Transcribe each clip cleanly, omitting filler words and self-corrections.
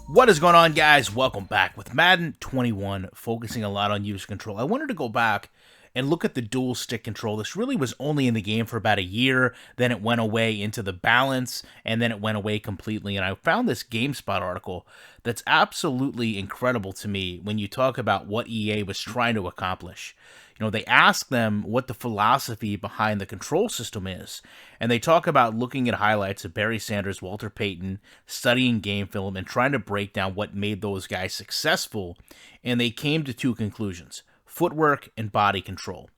What is going on, guys? Welcome back with Madden 21, focusing a lot on user control. I wanted to go back and look at the dual stick control. This really was only in the game for about a year, then it went away into the balance, and then it went away completely. And I found this GameSpot article that's absolutely incredible to me when you talk about what EA was trying to accomplish. You know, they ask them what the philosophy behind the control system is, and they talk about looking at highlights of Barry Sanders, Walter Payton, studying game film, and trying to break down what made those guys successful, and they came to two conclusions: footwork and body control.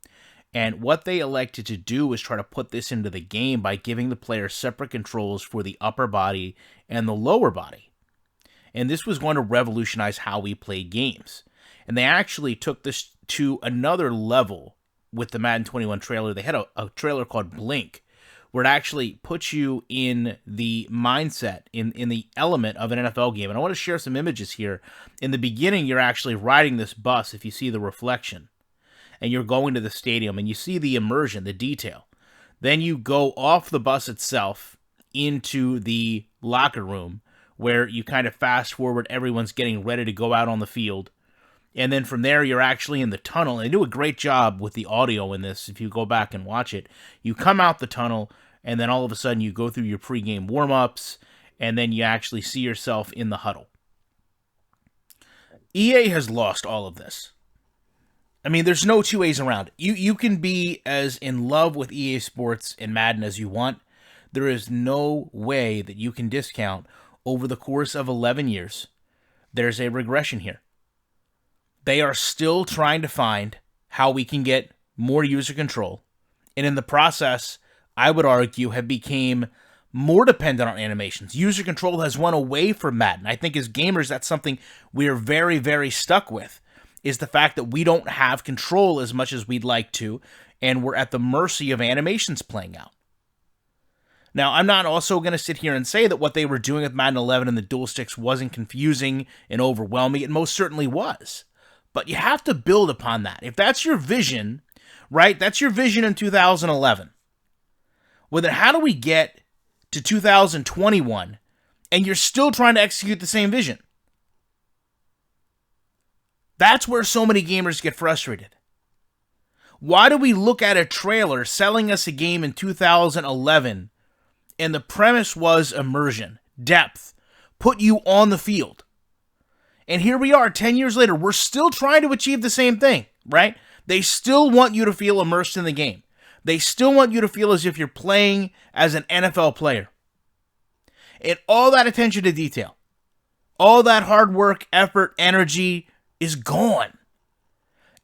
And what they elected to do was try to put this into the game by giving the player separate controls for the upper body and the lower body. And this was going to revolutionize how we played games. And they actually took this to another level with the Madden 21 trailer. They had a trailer called Blink, where it actually puts you in the mindset, in the element of an NFL game. And I want to share some images here. In the beginning, you're actually riding this bus, if you see the reflection, and you're going to the stadium, and you see the immersion, the detail. Then you go off the bus itself into the locker room, where you kind of fast forward, everyone's getting ready to go out on the field. And then from there, you're actually in the tunnel. And they do a great job with the audio in this. If you go back and watch it, you come out the tunnel, and then all of a sudden you go through your pregame warm-ups, and then you actually see yourself in the huddle. EA has lost all of this. I mean, there's no two ways around it. You can be as in love with EA Sports and Madden as you want. There is no way that you can discount over the course of 11 years, there's a regression here. They are still trying to find how we can get more user control. And in the process, I would argue, have become more dependent on animations. User control has went away from Madden. I think as gamers, that's something we are very, very stuck with, is the fact that we don't have control as much as we'd like to, and we're at the mercy of animations playing out. Now, I'm not also going to sit here and say that what they were doing with Madden 11 and the dual sticks wasn't confusing and overwhelming. It most certainly was. But you have to build upon that. If that's your vision, right, that's your vision in 2011. Well, then how do we get to 2021 and you're still trying to execute the same vision? That's where so many gamers get frustrated. Why do we look at a trailer selling us a game in 2011 and the premise was immersion, depth, put you on the field? And here we are 10 years later, we're still trying to achieve the same thing, right? They still want you to feel immersed in the game. They still want you to feel as if you're playing as an NFL player. And all that attention to detail, all that hard work, effort, energy is gone.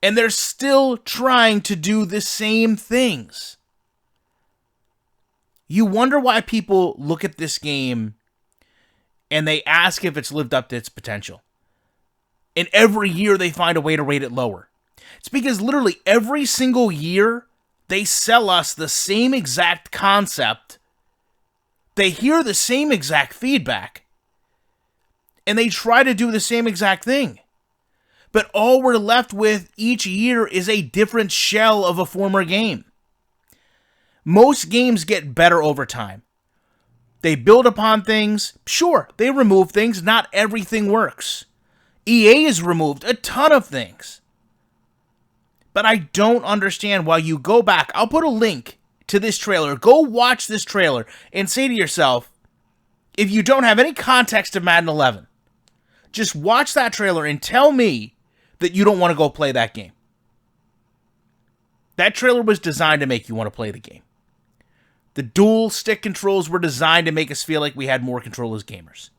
And they're still trying to do the same things. You wonder why people look at this game and they ask if it's lived up to its potential. And every year they find a way to rate it lower. It's because literally every single year they sell us the same exact concept. They hear the same exact feedback. And they try to do the same exact thing. But all we're left with each year is a different shell of a former game. Most games get better over time. They build upon things. Sure, they remove things. Not everything works. EA has removed a ton of things. But I don't understand why you go back. I'll put a link to this trailer. Go watch this trailer and say to yourself, if you don't have any context of Madden 11, just watch that trailer and tell me that you don't want to go play that game. That trailer was designed to make you want to play the game. The dual stick controls were designed to make us feel like we had more control as gamers.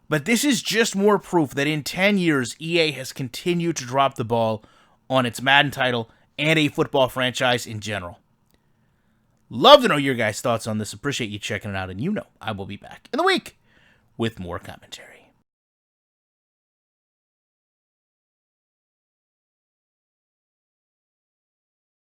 But this is just more proof that in 10 years, EA has continued to drop the ball on its Madden title and a football franchise in general. Love to know your guys' thoughts on this. Appreciate you checking it out, and you know I will be back in the week with more commentary.